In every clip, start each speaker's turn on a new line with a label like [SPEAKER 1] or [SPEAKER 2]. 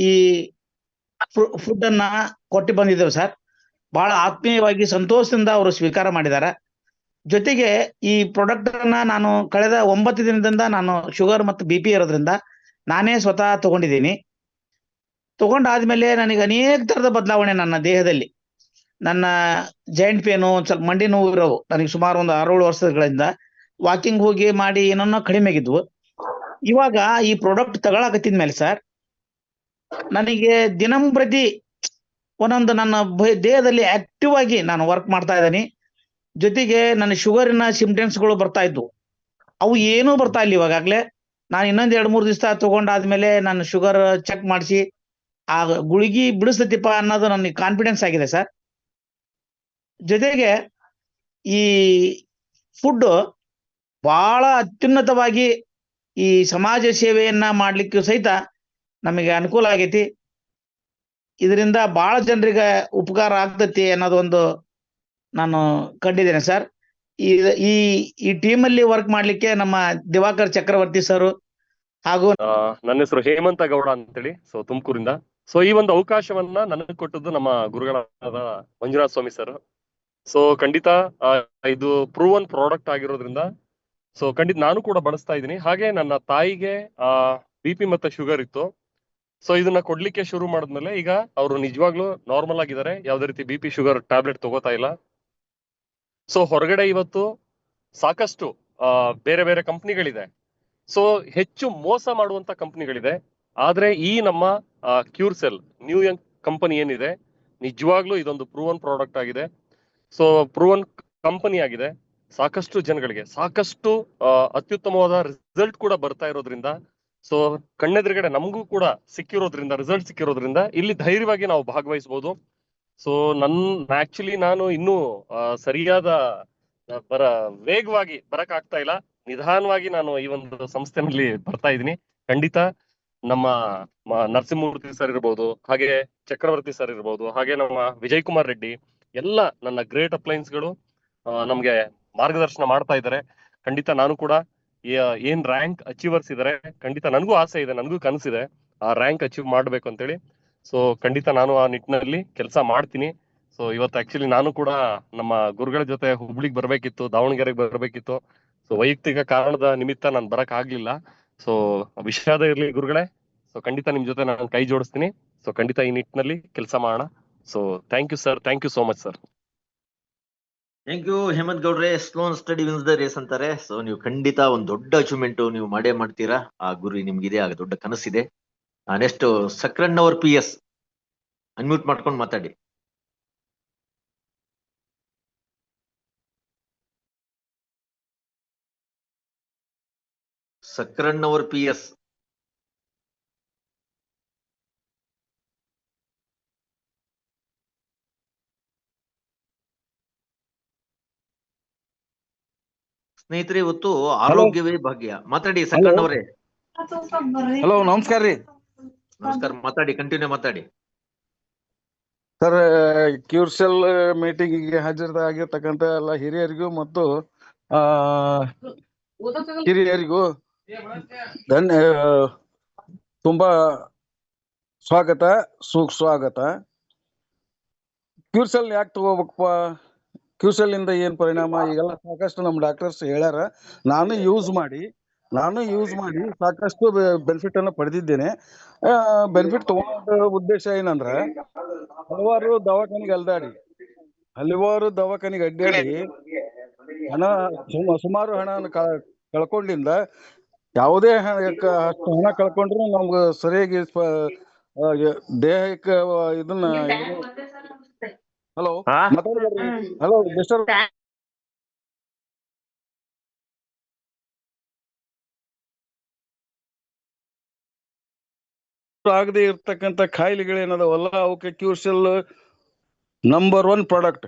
[SPEAKER 1] ಈ ಫುಡ್ ಅನ್ನ ಕೊಟ್ಟು ಬಂದಿದ್ದೇವೆ ಸರ್. ಬಹಳ ಆತ್ಮೀಯವಾಗಿ ಸಂತೋಷದಿಂದ ಅವರು ಸ್ವೀಕಾರ ಮಾಡಿದ್ದಾರೆ. ಜೊತೆಗೆ ಈ ಪ್ರಾಡಕ್ಟ್ ಅನ್ನ ನಾನು ಕಳೆದ 9 ದಿನದಿಂದ ನಾನು ಶುಗರ್ ಮತ್ತು BP ಇರೋದ್ರಿಂದ ನಾನೇ ಸ್ವತಃ ತಗೊಂಡಿದ್ದೀನಿ. ತಗೊಂಡಾದ್ಮೇಲೆ ನನಗೆ ಅನೇಕ ತರದ ಬದಲಾವಣೆ ನನ್ನ ದೇಹದಲ್ಲಿ. ನನ್ನ ಜಾಯಿಂಟ್ ಪೇನು, ಸ್ವಲ್ಪ ಮಂಡಿ ನೋವು ಇರೋವು ನನಗೆ ಸುಮಾರು ಒಂದು 6-7 ವರ್ಷಗಳಿಂದ ವಾಕಿಂಗ್ ಹೋಗಿ ಮಾಡಿ ಏನನ್ನೋ ಕಡಿಮೆ ಆಗಿದ್ವು. ಇವಾಗ ಈ ಪ್ರಾಡಕ್ಟ್ ತಗೊಳಕತ್ತಿದ್ಮೇಲೆ ಸರ್, ನನಗೆ ದಿನಂಪ್ರತಿ ಒಂದೊಂದು ನನ್ನ ದೇಹದಲ್ಲಿ ಆಕ್ಟಿವ್ ಆಗಿ ನಾನು ವರ್ಕ್ ಮಾಡ್ತಾ ಇದ್ದೀನಿ. ಜೊತೆಗೆ ನನ್ನ ಶುಗರಿನ ಸಿಂಪ್ಟಮ್ಸ್ಗಳು ಬರ್ತಾ ಇದ್ವು, ಅವು ಏನೂ ಬರ್ತಾ ಇಲ್ಲ ಇವಾಗಲೇ. ನಾನು ಇನ್ನೊಂದು 2-3 ದಿವಸ ತಗೊಂಡಾದ್ಮೇಲೆ ನನ್ನ ಶುಗರ್ ಚೆಕ್ ಮಾಡಿಸಿ ಆ ಗುಳಿಗಿ ಬಿಡಿಸ್ತತಿಪ್ಪ ಅನ್ನೋದು ನನಗೆ ಕಾನ್ಫಿಡೆನ್ಸ್ ಆಗಿದೆ ಸರ್. ಜೊತೆಗೆ ಈ ಫುಡ್ ಬಹಳ ಅತ್ಯುನ್ನತವಾಗಿ ಈ ಸಮಾಜ ಸೇವೆಯನ್ನ ಮಾಡ್ಲಿಕ್ಕೆ ಸಹಿತ ನಮಗೆ ಅನುಕೂಲ ಆಗೈತಿ. ಇದರಿಂದ ಬಹಳ ಜನರಿಗೆ ಉಪಕಾರ ಆಗ್ತತಿ ಅನ್ನೋದೊಂದು ನಾನು ಕಂಡಿದ್ದೇನೆ ಸರ್. ಈ ಈ ಟೀಮಲ್ಲಿ ವರ್ಕ್ ಮಾಡ್ಲಿಕ್ಕೆ ನಮ್ಮ ದಿವಾಕರ್ ಚಕ್ರವರ್ತಿ ಸರ್ ಹಾಗೂ
[SPEAKER 2] ನನ್ನ ಹೆಸರು ಹೇಮಂತ ಗೌಡ ಅಂತೇಳಿ, ಸೊ ತುಮಕೂರಿಂದ. ಸೊ ಈ ಒಂದು ಅವಕಾಶವನ್ನ ನನಗೆ ಕೊಟ್ಟದ್ದು ನಮ್ಮ ಗುರುಗಳಾದ ಮಂಜುನಾಥ ಸ್ವಾಮಿ ಸರ್. ಸೊ ಖಂಡಿತ ಇದು ಪ್ರೂವನ್ ಪ್ರಾಡಕ್ಟ್ ಆಗಿರೋದ್ರಿಂದ ಸೊ ಖಂಡಿತ ನಾನು ಕೂಡ ಬಳಸ್ತಾ ಇದ್ದೀನಿ. ಹಾಗೆ ನನ್ನ ತಾಯಿಗೆ BP ಮತ್ತೆ ಶುಗರ್ ಇತ್ತು. ಸೊ ಇದನ್ನ ಕೊಡ್ಲಿಕ್ಕೆ ಶುರು ಮಾಡಿದ್ಮೇಲೆ ಈಗ ಅವರು ನಿಜವಾಗ್ಲೂ ನಾರ್ಮಲ್ ಆಗಿದ್ದಾರೆ, ಯಾವ್ದೇ ರೀತಿ BP ಶುಗರ್ ಟ್ಯಾಬ್ಲೆಟ್ ತಗೋತಾ ಇಲ್ಲ. ಸೊ ಹೊರಗಡೆ ಇವತ್ತು ಸಾಕಷ್ಟು ಬೇರೆ ಬೇರೆ ಕಂಪ್ನಿಗಳಿದೆ, ಸೊ ಹೆಚ್ಚು ಮೋಸ ಮಾಡುವಂತ ಕಂಪ್ನಿಗಳಿದೆ. ಆದ್ರೆ ಈ ನಮ್ಮ ಕ್ಯೂರ್ಸೆಲ್ ನ್ಯೂ ಯಂಗ್ ಕಂಪನಿ ಏನಿದೆ, ನಿಜವಾಗ್ಲೂ ಇದೊಂದು ಪ್ರೂವನ್ ಪ್ರಾಡಕ್ಟ್ ಆಗಿದೆ. ಸೊ ಪ್ರೂವನ್ ಕಂಪನಿ ಆಗಿದೆ, ಸಾಕಷ್ಟು ಜನಗಳಿಗೆ ಸಾಕಷ್ಟು ಅತ್ಯುತ್ತಮವಾದ ರಿಸಲ್ಟ್ ಕೂಡ ಬರ್ತಾ ಇರೋದ್ರಿಂದ, ಸೊ ಕಣ್ಣೆದುರುಗಡೆ ನಮಗೂ ಕೂಡ ಸಿಕ್ಕಿರೋದ್ರಿಂದ, ರಿಸಲ್ಟ್ ಸಿಕ್ಕಿರೋದ್ರಿಂದ ಇಲ್ಲಿ ಧೈರ್ಯವಾಗಿ ನಾವು ಭಾಗವಹಿಸಬಹುದು. ಸೊ ಆಕ್ಚುಲಿ ನಾನು ಇನ್ನೂ ಸರಿಯಾದ ವೇಗವಾಗಿ ಬರಕ್ ಆಗ್ತಾ ಇಲ್ಲ, ನಿಧಾನವಾಗಿ ನಾನು ಈ ಒಂದು ಸಂಸ್ಥೆನಲ್ಲಿ ಬರ್ತಾ ಇದ್ದೀನಿ. ಖಂಡಿತ ನಮ್ಮ ನರಸಿಂಹಮೂರ್ತಿ ಸರ್ ಇರ್ಬೋದು, ಹಾಗೆ ಚಕ್ರವರ್ತಿ ಸರ್ ಇರ್ಬೋದು, ಹಾಗೆ ನಮ್ಮ ವಿಜಯ್ ಕುಮಾರ್ ರೆಡ್ಡಿ, ಎಲ್ಲ ನನ್ನ ಗ್ರೇಟ್ ಅಪ್ಲೈನ್ಸ್ಗಳು ನಮ್ಗೆ ಮಾರ್ಗದರ್ಶನ ಮಾಡ್ತಾ ಇದ್ದಾರೆ. ಖಂಡಿತ ನಾನು ಕೂಡ ಏನ್ ರ್ಯಾಂಕ್ ಅಚೀವರ್ಸ್ ಇದಾರೆ, ಖಂಡಿತ ನನಗೂ ಆಸೆ ಇದೆ, ನನಗೂ ಕನಸಿದೆ ಆ ರ್ಯಾಂಕ್ ಅಚೀವ್ ಮಾಡ್ಬೇಕು ಅಂತೇಳಿ. ಸೊ ಖಂಡಿತ ನಾನು ಆ ನಿಟ್ಟಿನಲ್ಲಿ ಕೆಲಸ ಮಾಡ್ತೀನಿ. ಸೊ ಇವತ್ತು ಆಕ್ಚುಲಿ ನಾನು ಕೂಡ ನಮ್ಮ ಗುರುಗಳ ಜೊತೆ ಹುಬ್ಳಿಗೆ ಬರ್ಬೇಕಿತ್ತು, ದಾವಣಗೆರೆಗೆ ಬರ್ಬೇಕಿತ್ತು. ಸೊ ವೈಯಕ್ತಿಕ ಕಾರಣದ ನಿಮಿತ್ತ ನಾನು ಬರಕ್ ಆಗ್ಲಿಲ್ಲ. ಸೊ ವಿಷಾದ ಇರ್ಲಿ ಗುರುಗಳೇ, ಸೊ ಖಂಡಿತ ನಿಮ್ ಜೊತೆ ನಾನು ಕೈ ಜೋಡಿಸ್ತೀನಿ. ಸೊ ಖಂಡಿತ ಈ ನಿಟ್ಟಿನಲ್ಲಿ ಕೆಲಸ ಮಾಡೋಣ. So thank you sir, thank you so much sir.
[SPEAKER 3] Thank you Hemant ಗೌಡ್ರೆ. Slow steady wins the race ಅಂತಾರೆ. ಸೊ ನೀವು ಖಂಡಿತ ಒಂದು ದೊಡ್ಡ ಅಚೀವ್ಮೆಂಟ್ ನೀವು ಮಾಡೇ ಮಾಡ್ತೀರಾ. ಆ ಗುರಿ ನಿಮ್ಗಿದೆ, ಆಗ ದೊಡ್ಡ ಕನಸಿದೆ. ನೆಕ್ಸ್ಟ್ ಸಕ್ರಣ್ಣವರ್ PS ಅನ್ಮ್ಯೂಟ್ ಮಾಡ್ಕೊಂಡು ಮಾತಾಡಿ. ಸಕ್ರಣ್ಣವರ್ PS. ಸ್ನೇಹಿತರೆ, ಇವತ್ತು ಆರೋಗ್ಯವೇ ಭಾಗ್ಯ. ಮಾತಾಡಿ ಸಕ್ರಣ್ಣವರೇ.
[SPEAKER 4] ಹಲೋ, ನಮಸ್ಕಾರ ರೀ.
[SPEAKER 3] ನಮಸ್ಕಾರ, ಮಾತಾಡಿ, ಕಂಟಿನ್ಯೂ ಮಾತಾಡಿ
[SPEAKER 4] ಸರ್. ಕ್ಯೂರ್ಸೆಲ್ ಮೀಟಿಂಗಿಗೆ ಹಾಜರಾಗಿರ್ತಕ್ಕಂಥ ಎಲ್ಲ ಹಿರಿಯರಿಗೂ ಮತ್ತು ಕಿರಿಯರಿಗೂ ತುಂಬಾ ಸ್ವಾಗತ, ಸುಸ್ವಾಗತ. ಕ್ಯೂರ್ಸೆಲ್ ಯಾಕೆ ತಗೋಬೇಕಪ್ಪ, ಕ್ಯೂರ್ಸೆಲ್ ಇಂದ ಏನ್ ಪರಿಣಾಮ, ಈಗೆಲ್ಲ ಸಾಕಷ್ಟು ನಮ್ಮ ಡಾಕ್ಟರ್ಸ್ ಹೇಳ್ಯಾರ. ನಾನು ಯೂಸ್ ಮಾಡಿ ಸಾಕಷ್ಟು ಬೆನಿಫಿಟ್ ಅನ್ನ ಪಡೆದಿದ್ದೇನೆ. ಬೆನಿಫಿಟ್ ತಗೊಳ್ಳೋ ಉದ್ದೇಶ ಏನಂದ್ರ, ಹಲವಾರು ದವಾಖಾನಿಗೆ ಅಡ್ಡಾಡಿ ಹಣ, ಸುಮಾರು ಹಣ ಕಳ್ಕೊಂಡಿಂದ, ಯಾವುದೇ ಅಷ್ಟು ಹಣ ಕಳ್ಕೊಂಡ್ರು ನಮ್ಗೆ ಸರಿಯಾಗಿ ದೇಹಕ್ಕೆ ಇದನ್ನ ಹಲೋ ಮಿಸ್ಟರ್ ಆಗದೆ ಇರ್ತಕ್ಕಂಥ ಕಾಯಿಲೆಗಳೇನದವಲ್ಲ, ಅವಕ್ಕೆ ಕ್ಯೂರ್ಸೆಲ್ ನಂಬರ್ 1 ಪ್ರಾಡಕ್ಟ್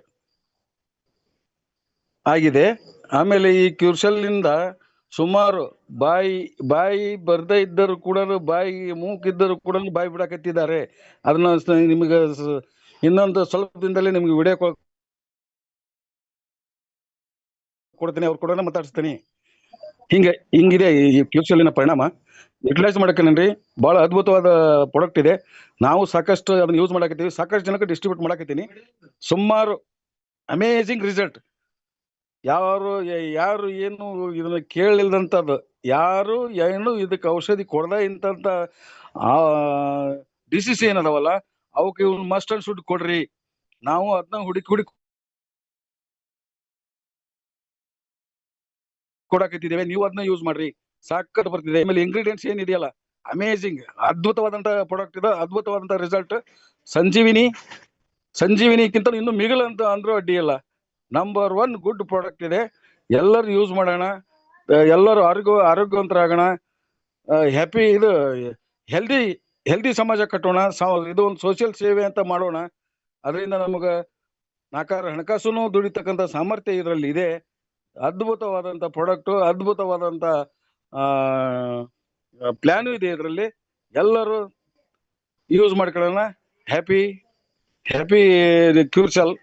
[SPEAKER 4] ಆಗಿದೆ. ಆಮೇಲೆ ಈ ಕ್ಯೂರ್ಸೆಲ್ ನಿಂದ ಸುಮಾರು ಬಾಯಿ ಬರ್ದೇ ಇದ್ದರೂ ಕೂಡ, ಬಾಯಿ ಮೂಕಿದ್ದರೂ ಕೂಡ ಬಾಯಿ ಬಿಡಕತ್ತಿದ್ದಾರೆ. ಅದನ್ನ ನಿಮಗೆ ಇನ್ನೊಂದು ಸ್ವಲ್ಪ ದಿನದಲ್ಲಿ ನಿಮ್ಗೆ ವಿಡಿಯೋ ಕೊಡ್ತೀನಿ, ಅವ್ರು ಕೂಡ ಮಾತಾಡಿಸ್ತೀನಿ. ಹಿಂಗಿದೆ ಈ ಕ್ಯೂಸೆಲ್ಲಿನ ಪರಿಣಾಮ. ಯುಟಿಲೈಸ್ ಮಾಡಕ್ಕೇನ್ರಿ ಬಹಳ ಅದ್ಭುತವಾದ ಪ್ರಾಡಕ್ಟ್ ಇದೆ. ನಾವು ಸಾಕಷ್ಟು ಅದನ್ನ ಯೂಸ್ ಮಾಡಕತ್ತೀವಿ, ಸಾಕಷ್ಟು ಜನಕ್ಕೆ ಡಿಸ್ಟ್ರಿಬ್ಯೂಟ್ ಮಾಡಕತ್ತೀನಿ. ಸುಮಾರು ಅಮೇಜಿಂಗ್ ರಿಸಲ್ಟ್. ಯಾರು ಏನು ಇದನ್ನ ಕೇಳಿಲ್ದಂಥದ್ದು, ಯಾರು ಏನು ಇದಕ್ಕೆ ಔಷಧಿ ಕೊಡದ ಇಂತ ಆ ಡಿಸೀಸ್ ಏನದವಲ್ಲ ಅವಕ್ಕೆ ಇವ್ನು ಮಸ್ಟ್ ಅಂಡ್ ಶುಡ್ ಕೊಡ್ರಿ. ನಾವು ಅದನ್ನ ಹುಡುಕಿ ಕೊಡಕತ್ತಿದ್ದೇವೆ, ನೀವು ಅದನ್ನ ಯೂಸ್ ಮಾಡ್ರಿ, ಸಾಕತ್ ಬರ್ತಿದೆ. ಆಮೇಲೆ ಇಂಗ್ರೀಡಿಯೆಂಟ್ಸ್ ಏನಿದೆಯಲ್ಲ ಅಮೇಜಿಂಗ್, ಅದ್ಭುತವಾದಂತ ಪ್ರಾಡಕ್ಟ್ ಇದೆ, ಅದ್ಭುತವಾದಂತ ರಿಸಲ್ಟ್. ಸಂಜೀವಿನಿಕ್ಕಿಂತ ಇನ್ನು ಮಿಗಿಲು ಅಂತ ಅಂದ್ರೂ ಅಡ್ಡಿ ಇಲ್ಲ. ನಂಬರ್ 1 ಗುಡ್ ಪ್ರಾಡಕ್ಟ್ ಇದೆ. ಎಲ್ಲರೂ ಯೂಸ್ ಮಾಡೋಣ, ಎಲ್ಲರೂ ಆರೋಗ್ಯವಂತರಾಗೋಣ, ಹ್ಯಾಪಿ ಹೆಲ್ದಿ ಸಮಾಜ ಕಟ್ಟೋಣ. ಇದು ಒಂದು ಸೋಷಿಯಲ್ ಸೇವೆ ಅಂತ ಮಾಡೋಣ. ಅದರಿಂದ ನಮಗ ಹಣಕಾಸು ದುಡಿತಕ್ಕಂಥ ಸಾಮರ್ಥ್ಯ ಇದರಲ್ಲಿ ಇದೆ. ಅದ್ಭುತವಾದಂತ ಪ್ರಾಡಕ್ಟ್, ಅದ್ಭುತವಾದಂತ ಪ್ಲಾನು ಇದೆ ಇದರಲ್ಲಿ. ಎಲ್ಲರೂ ಯೂಸ್ ಮಾಡ್ಕೊಳ್ಳೋಣ. ಹ್ಯಾಪಿ ಕ್ಯೂರ್ಸೆಲ್.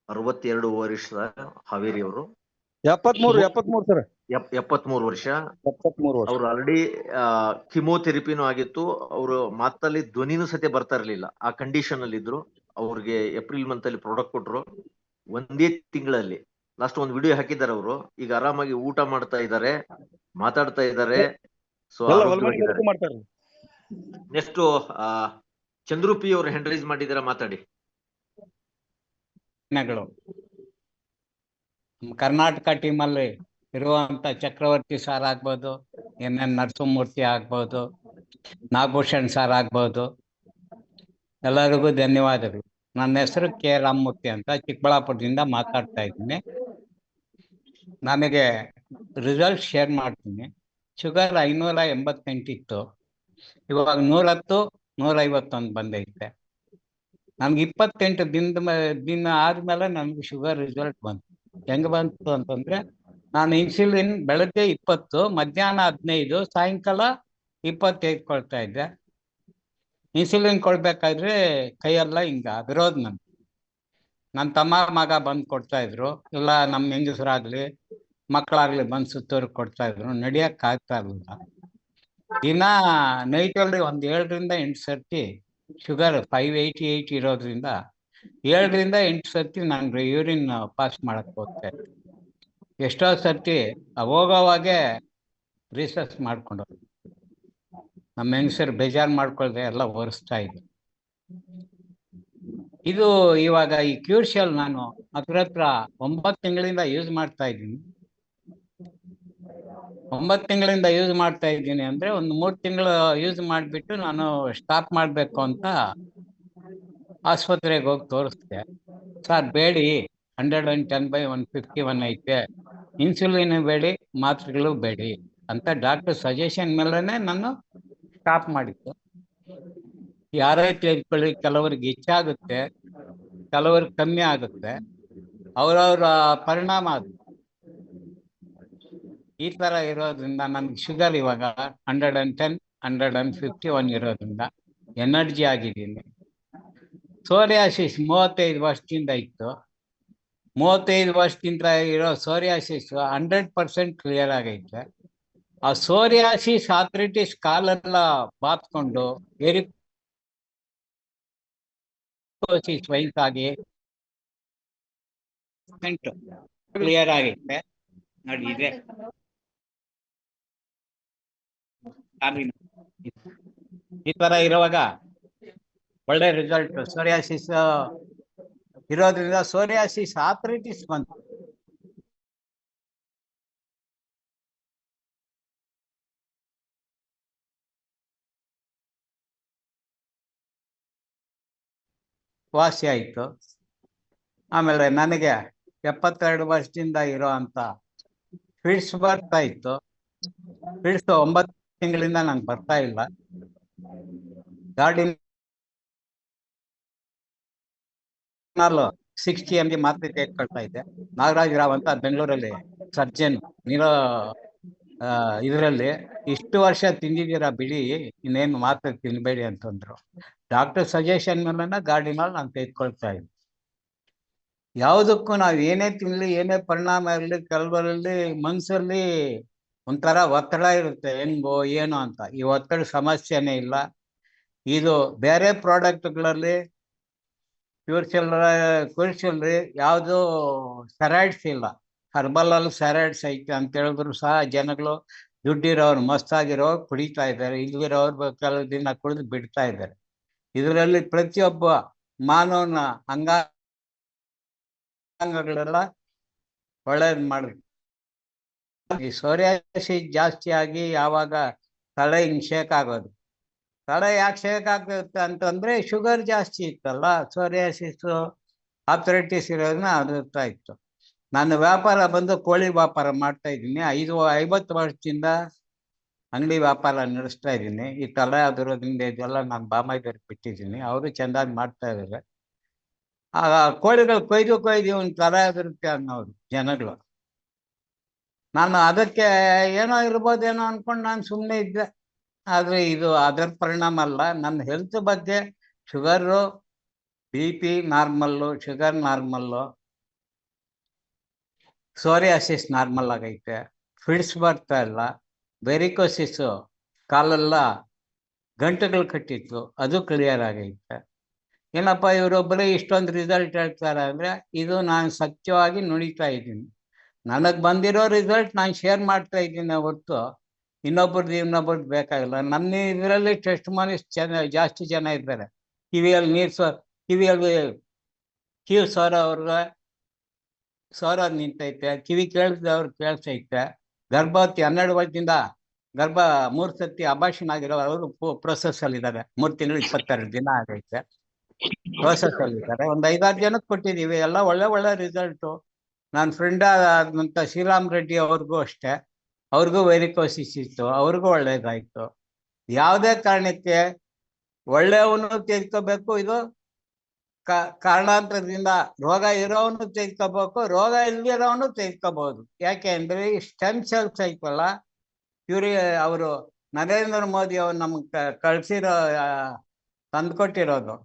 [SPEAKER 3] 62 ವರ್ಷದ ಹಾವೇರಿ ಅವರು.
[SPEAKER 4] 73 ಸರ್.
[SPEAKER 3] 73 ವರ್ಷ.
[SPEAKER 4] 73 ವರ್ಷ.
[SPEAKER 3] ಅವ್ರು ಆಲ್ರೆಡಿ ಕಿಮೋಥೆರಪಿನೂ ಆಗಿತ್ತು. ಅವರು ಮಾತಲ್ಲಿ ಧ್ವನಿನೂ ಸತೆ ಬರ್ತಾ ಇರ್ಲಿಲ್ಲ, ಆ ಕಂಡೀಷನ್ ಅಲ್ಲಿ ಇದ್ರು. ಅವ್ರಿಗೆ ಏಪ್ರಿಲ್ ಮಂತ್ ಅಲ್ಲಿ ಪ್ರಾಡಕ್ಟ್ ಕೊಟ್ರು. ಒಂದೇ ತಿಂಗಳಲ್ಲಿ ಲಾಸ್ಟ್ ಒಂದು ವಿಡಿಯೋ ಹಾಕಿದ್ದಾರೆ ಅವರು. ಈಗ ಆರಾಮಾಗಿ ಊಟ ಮಾಡ್ತಾ ಇದ್ದಾರೆ, ಮಾತಾಡ್ತಾ ಇದ್ದಾರೆ. ಸೊ ನೆಕ್ಸ್ಟ್ ಚಂದ್ರು ಪಿ ಅವರು ಹ್ಯಾಂಡ್ ರೈಸ್ ಮಾಡಿದಾರ, ಮಾತಾಡಿ.
[SPEAKER 5] ಕರ್ನಾಟಕ ಟೀಮಲ್ಲಿ ಇರುವಂತ ಚಕ್ರವರ್ತಿ ಸಾರ್ ಆಗ್ಬೋದು, NN ನರಸಿಂಹಮೂರ್ತಿ ಆಗ್ಬೋದು, ನಾಗಭೂಷಣ್ ಸಾರ್ ಆಗ್ಬೋದು, ಎಲ್ಲರಿಗೂ ಧನ್ಯವಾದಗಳು. ನನ್ನ ಹೆಸರು ಕೆ ರಾಮಮೂರ್ತಿ ಅಂತ, ಚಿಕ್ಕಬಳ್ಳಾಪುರದಿಂದ ಮಾತಾಡ್ತಾ ಇದ್ದೀನಿ. ನನಗೆ ರಿಸಲ್ಟ್ ಶೇರ್ ಮಾಡ್ತೀನಿ. ಶುಗರ್ 588 ಇತ್ತು, ಇವಾಗ 110, 151 ಬಂದೈತೆ. ನನ್ಗೆ 28 ದಿನ ಆದ್ಮೇಲೆ ನನ್ಗೆ ಶುಗರ್ ರಿಸಲ್ಟ್ ಬಂತು. ಹೆಂಗ್ ಬಂತು ಅಂತಂದ್ರೆ, ನಾನು ಇನ್ಸುಲಿನ್ ಬೆಳಗ್ಗೆ 20, ಮಧ್ಯಾಹ್ನ 15, ಸಾಯಂಕಾಲ 25 ಕೊಡ್ತಾ ಇದ್ದೆ. ಇನ್ಸುಲಿನ್ ಕೊಡ್ಬೇಕಾದ್ರೆ ಕೈಯೆಲ್ಲ ಹಿಂಗ ವಿರೋಧ. ನನ್ನ ತಮ್ಮ ಮಗ ಬಂದು ಕೊಡ್ತಾ ಇದ್ರು, ಇಲ್ಲ ನಮ್ಮ ಹೆಂಗಸರಾಗ್ಲಿ ಮಕ್ಕಳಾಗ್ಲಿ ಬಂದು ಸುತ್ತೂರು ಕೊಡ್ತಾ ಇದ್ರು. ನಡಿಯಕ್ ಆಗ್ತಾ ಇರ್ಲಿಲ್ಲ. ದಿನ ನೈಟಲ್ಲಿ 7 ರಿಂದ 8 ಸರ್ತಿ ಶುಗರ್ 588 ಇರೋದ್ರಿಂದ 7 ರಿಂದ 8 ಸರ್ತಿ ನಾನು ಯೂರಿನ್ ಪಾಸ್ ಮಾಡಕ್ ಹೋಗ್ತಾ ಇದ್ದೆ. ಎಷ್ಟೋ ಸರ್ತಿ ಹೋಗೋವಾಗೆ ರಿಸರ್ಚ್ ಮಾಡ್ಕೊಂಡು ನಮ್ಮ ಹೆಂಗಸರು ಬೇಜಾರು ಮಾಡ್ಕೊಳ್ದೆ ಎಲ್ಲ ಒರೆಸ್ತಾ ಇದ್ದೆ. ಇದು ಇವಾಗ ಈ ಕ್ಯೂರ್ಸೆಲ್ ನಾನು ಹತ್ರ 9 ತಿಂಗಳಿಂದ ಯೂಸ್ ಮಾಡ್ತಾ ಇದ್ದೀನಿ. 9 ತಿಂಗಳಿಂದ ಯೂಸ್ ಮಾಡ್ತಾ ಇದ್ದೀನಿ ಅಂದ್ರೆ, ಒಂದು 3 ತಿಂಗಳು ಯೂಸ್ ಮಾಡಿಬಿಟ್ಟು ನಾನು ಸ್ಟಾಪ್ ಮಾಡಬೇಕು ಅಂತ ಆಸ್ಪತ್ರೆಗೆ ಹೋಗಿ ತೋರಿಸ್ದೆ. ಸರ್ ಬೇಡಿ, 110/151 ಐತೆ, ಇನ್ಸುಲಿನ್ ಬೇಡಿ, ಮಾತ್ರೆಗಳು ಬೇಡಿ ಅಂತ ಡಾಕ್ಟರ್ ಸಜೆಷನ್ ಮೇಲೆನೆ ನಾನು ಸ್ಟಾಪ್ ಮಾಡಿದ್ದು. ಯಾರೇ ತಿಳ್ಕೊಳ್ಳಿ, ಕೆಲವರಿಗೆ ಹೆಚ್ಚಾಗುತ್ತೆ, ಕೆಲವ್ರಿಗೆ ಕಮ್ಮಿ ಆಗುತ್ತೆ, ಅವ್ರವ್ರ ಪರಿಣಾಮ ಅದು. ಈ ತರ ಇರೋದ್ರಿಂದ ನನ್ಗೆ ಶುಗರ್ ಇವಾಗ 110, 151 ಇರೋದ್ರಿಂದ ಎನರ್ಜಿ ಆಗಿದ್ದೀನಿ. ಸೋರಿಯಾಸಿಸ್ 35 ವರ್ಷದಿಂದ ಇತ್ತು. 35 ವರ್ಷದಿಂದ ಇರೋ ಸೋರಿಯಾಸಿಸ್ 100% ಕ್ಲಿಯರ್ ಆಗೈತೆ. ಆ ಸೋರಿಯಾಸಿಸ್ ಆರ್ಥ್ರೈಟಿಸ್ ಕಾಲೆಲ್ಲ ಬಾತ್ಕೊಂಡು ವಯಸ್ಸಾಗಿ ಕ್ಲಿಯರ್ ಆಗೈತೆ ನೋಡಿ. ಇದೆ ಈ ತರ ಇರುವಾಗ ಒಳ್ಳೆ ರಿಸಲ್ಟ್. ಸೋರಿಯಾಸಿಸ್ ಇರೋದ್ರಿಂದ ಸೋರಿಯಾಸಿಸ್ ಆರ್ಥ್ರೈಟಿಸ್ ಬಂತು. ವಾಸಿ ಆಯಿತು. ಆಮೇಲೆ ನನಗೆ 72 ವರ್ಷದಿಂದ ಇರೋ ಅಂತ ಫಿಟ್ಸ್ ಬರ್ತಾ ಇತ್ತು. ಫಿಟ್ಸ್ 9 ತಿಂಗಳಿಂದ ನಂಗೆ ಬರ್ತಾ ಇಲ್ಲ. ಗಾಡಿ 60 mg ಮಾತ್ರೆ ತೆಗೆದುಕೊಳ್ತಾ ಇದ್ದೆ. ನಾಗರಾಜ್ ರಾವ್ ಅಂತ ಬೆಂಗಳೂರಲ್ಲಿ ಸರ್ಜನ್ ಇದರಲ್ಲಿ, ಇಷ್ಟು ವರ್ಷ ತಿಂದಿದ್ದೀರಾ ಬಿಡಿ, ಇನ್ನೇನು ಮಾತ್ರೆ ತಿನ್ಬೇಡಿ ಅಂತಂದ್ರು. ಡಾಕ್ಟರ್ ಸಜೆಷನ್ ಮೇಲೆ ಗಾಡಿನಲ್ಲಿ ನಾನು ತೆಗೆದುಕೊಳ್ತಾ ಇದ್ದೆ. ಯಾವುದಕ್ಕೂ ನಾವು ಏನೇ ತಿನ್ಲಿ, ಏನೇ ಪರಿಣಾಮ ಇರಲಿ, ಕೆಲವರಲ್ಲಿ ಮನಸ್ಸಲ್ಲಿ ಒಂಥರ ಒತ್ತಡ ಇರುತ್ತೆ, ಹೆಂಗೋ ಏನೋ ಅಂತ. ಈ ಒತ್ತಡ ಸಮಸ್ಯೆನೇ ಇಲ್ಲ. ಇದು ಬೇರೆ ಪ್ರಾಡಕ್ಟ್ಗಳಲ್ಲಿ ಕ್ಯೂರ್ಸಲ್ರಿ ಯಾವುದು ಸ್ಟೆರಾಯ್ಡ್ಸ್ ಇಲ್ಲ. ಹರ್ಬಲಲ್ಲಿ ಸ್ಟೆರಾಯ್ಡ್ಸ್ ಐತೆ ಅಂತ ಹೇಳಿದ್ರು ಸಹ ಜನಗಳು ದುಡ್ಡಿರೋರು ಮಸ್ತಾಗಿರೋ ಕುಡಿತಾ ಇದ್ದಾರೆ, ಇಲ್ಲಿರೋರು ಕೆಲವು ದಿನ ಕುಡಿದು ಬಿಡ್ತಾ ಇದ್ದಾರೆ. ಇದರಲ್ಲಿ ಪ್ರತಿಯೊಬ್ಬ ಮಾನವನ ಅಂಗಾಂಗಗಳೆಲ್ಲ ಒಳ್ಳೇದು ಮಾಡುತ್ತೆ. ಈ ಸೋರಿಯಾಸಿಸ್ ಜಾಸ್ತಿ ಆಗಿ ಯಾವಾಗ ತಲೆ ಹಿಂಗ್ ಶೇಕ್ ಆಗೋದು, ತಲೆ ಯಾಕೆ ಶೇಕ್ ಆಗುತ್ತೆ ಅಂತಂದ್ರೆ ಶುಗರ್ ಜಾಸ್ತಿ ಇತ್ತಲ್ಲ, ಸೋರಿಯಾಸಿಸ್ ಆರ್ಥರೈಟಿಸ್ ಇರೋದನ್ನ ಅದುರ್ತಾ ಇತ್ತು. ನಾನು ವ್ಯಾಪಾರ ಬಂದು ಕೋಳಿ ವ್ಯಾಪಾರ ಮಾಡ್ತಾ ಇದ್ದೀನಿ. 50 ವರ್ಷದಿಂದ ಅಂಗಡಿ ವ್ಯಾಪಾರ ನಡೆಸ್ತಾ ಇದ್ದೀನಿ. ಈ ತಲೆ ಅದಿರೋದ್ರಿಂದ ಇದೆಲ್ಲ ನಾನು ಬಾಮಾಯಿದವ್ರಿಗೆ ಬಿಟ್ಟಿದ್ದೀನಿ, ಅವರು ಚೆಂದಾಗಿ ಮಾಡ್ತಾ ಇದ್ದಾರೆ. ಆ ಕೋಳಿಗಳು ಕೊಯ್ದು ಒಂದು ತಲೆ ಅದಿರುತ್ತೆ ಅನ್ನೋರು ಜನಗಳು. ನಾನು ಅದಕ್ಕೆ ಏನೋ ಇರ್ಬೋದೇನೋ ಅನ್ಕೊಂಡು ನಾನು ಸುಮ್ಮನೆ ಇದ್ದೆ. ಆದರೆ ಇದು ಅದರ ಪರಿಣಾಮ ಅಲ್ಲ. ನನ್ನ ಹೆಲ್ತ್ ಬಗ್ಗೆ sugar, BP normal, sugar normal, psoriasis normal ಆಗೈತೆ, ಫಿಡ್ಸ್ ಬರ್ತಾ ಇಲ್ಲ, ವೆರಿಕೋಸಿಸ್ಸು ಕಾಲೆಲ್ಲ ಗಂಟೆಗಳು ಕಟ್ಟಿತ್ತು, ಅದು ಕ್ಲಿಯರ್ ಆಗೈತೆ. ಏನಪ್ಪ ಇವರೊಬ್ಬರೇ ಇಷ್ಟೊಂದು ರಿಸಲ್ಟ್ ಹೇಳ್ತಾರೆ ಅಂದರೆ ಇದು ನಾನು ಸತ್ಯವಾಗಿ ನುಡಿತಾ ಇದ್ದೀನಿ. ನನಗೆ ಬಂದಿರೋ ರಿಸಲ್ಟ್ ನಾನು ಶೇರ್ ಮಾಡ್ತಾ ಇದ್ದೀನಿ ಹೊರತು ಇನ್ನೊಬ್ರದ್ದು ಬೇಕಾಗಿಲ್ಲ. ನನ್ನ ಇದರಲ್ಲಿ ಟೆಸ್ಟ್ ಮಾಡಿ ಜಾಸ್ತಿ ಜನ ಇದ್ದಾರೆ. ಕಿವಿಯಲ್ಲಿ ಕಿವಿ ಸೋರ ನಿಂತೈತೆ, ಕಿವಿ ಕೇಳಿದವ್ರು ಕೇಳಿಸೈತೆ. ಗರ್ಭವತಿ 12 ವರ್ಷದಿಂದ 3 ಸತಿ ಅಬಾರ್ಷನ್ ಆಗಿರೋ ಅವರು ಪ್ರೊಸೆಸ್ಸಲ್ಲಿದ್ದಾರೆ. 3 ತಿಂಗಳು 22 ದಿನ ಆಗೈತೆ, ಪ್ರೊಸೆಸ್ಸಲ್ಲಿದ್ದಾರೆ. ಒಂದು 5-6 ಜನಕ್ಕೆ ಕೊಟ್ಟಿದ್ದೀವಿ, ಎಲ್ಲ ಒಳ್ಳೆ ರಿಸಲ್ಟು. ನನ್ನ ಫ್ರೆಂಡ್ ಆದಂಥ ಶ್ರೀರಾಮ್ ರೆಡ್ಡಿ ಅವ್ರಿಗೂ ಅಷ್ಟೇ, ಅವ್ರಿಗೂ ವೆರಿಕೋಸಿಸ್ ಇತ್ತು, ಅವ್ರಿಗೂ ಒಳ್ಳೇದಾಯ್ತು. ಯಾವುದೇ ಕಾರಣಕ್ಕೆ ಒಳ್ಳೆಯವನು ತೆಗೆದುಕೋಬೇಕು, ಇದು ಕಾರಣಾಂತರದಿಂದ ರೋಗ ಇರೋವನು ತೆಗೆದುಕೋಬೇಕು, ರೋಗ ಇಲ್ದಿರೋವನು ತೆಗೆದುಕೋಬಹುದು. ಯಾಕೆ ಅಂದ್ರೆ ಈ ಸ್ಟೆಮ್ ಸೆಲ್ಸ್ ಐತಲ್ಲ, ಅವರು ನರೇಂದ್ರ ಮೋದಿ ಅವ್ರು ನಮ್ಗೆ ಕಳ್ಸಿರೋ ತಂದ್ಕೊಟ್ಟಿರೋದು